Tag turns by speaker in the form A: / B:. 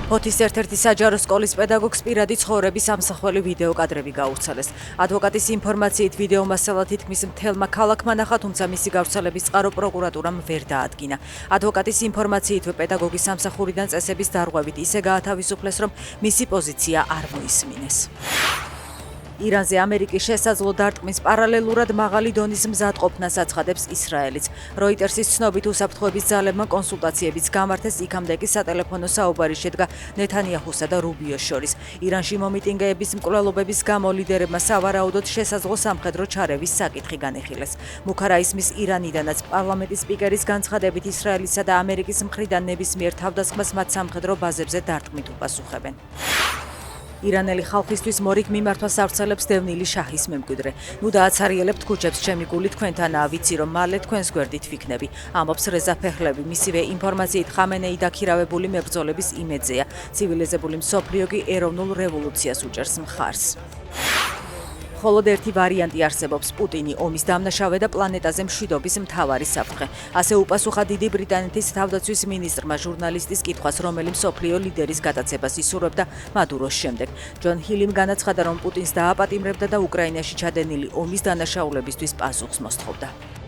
A: ოთის ერთ-ერთი საჯარო სკოლის პედაგოგს პირადი ცხოვრების ამსახველი ვიდეო კადრები გაავრცელეს. ადვოკატის ინფორმაციით ვიდეო მასალა თითქმის მთელმა ქალაქმა ნახა, თუმცა მისი გავრცელების წყარო პროკურატურამ ვერ დაადგინა. ადვოკატის ინფორმაციით პედაგოგის სამსახურიდან წესების დარღვევით ისე გაათავისუფლეს, რომ მისი პოზიცია არ მოისმინეს. ირანზე ამერიკის შესაძლო დარტყმის პარალელურად მაღალი დონის მზადყოფნას აცხადებს ისრაელიც. როიტერსის ცნობით უსაფრთხოების ძალებმა კონსულტაციებიც გამართეს, იქამდე კი სატელეფონო საუბარი შედგა ნეთანიაჰუსა და რუბიოს შორის. ირანში მომიტინგეების მკვლელობების გამო ლიდერებმა სავარაუდოდ შესაძლო სამხედრო ჩარევის საკითხი განეხილეს. მუქარაისმის ირანიდანაც პარლამენტის სპიკერის განცხადებით ისრაელისა და ამერიკის მხრიდან ნებისმიერ თავდასხმას მათ სამხედრო ბაზებზე დარტყმით უპასუხებენ. ირანელი ხალხისთვის მორიგ მიმართვას ავრცელებს დევნილი შაჰის მემკვიდრე. ნუ დააცარიელებთ ქუჩებს, ჩემი გული თქვენთანაა, ვიცი რომ მალე თქვენს გვერდით ვიქნები, ამბობს რეზა ფეჰლევი. მისივე ინფორმაციით ხამენეი დაქირავებული მებრძოლების იმედზეა. ცივილიზებული მსოფლიო კი ეროვნულ რევოლუციას უჭერს მხარს. მხოლოდ ერთი ვარიანტი არსებობს: პუტინი, ომის დამნაშავე და პლანეტაზე მშვიდობის მთავარი საფრთხე. ასე უპასუხა დიდი ბრიტანეთის თავდაცვის მინისტრმა ჟურნალისტის კითხვას, რომელი მსოფლიო ლიდერის გატაცებას ისურვებდა მადუროს შემდეგ. ჯონ ჰილიმ განაცხადა, რომ პუტინს დააპატიმრებდა და უკრაინაში ჩადენილი ომის დანაშაულებისთვის პასუხს მოსთხოვდა.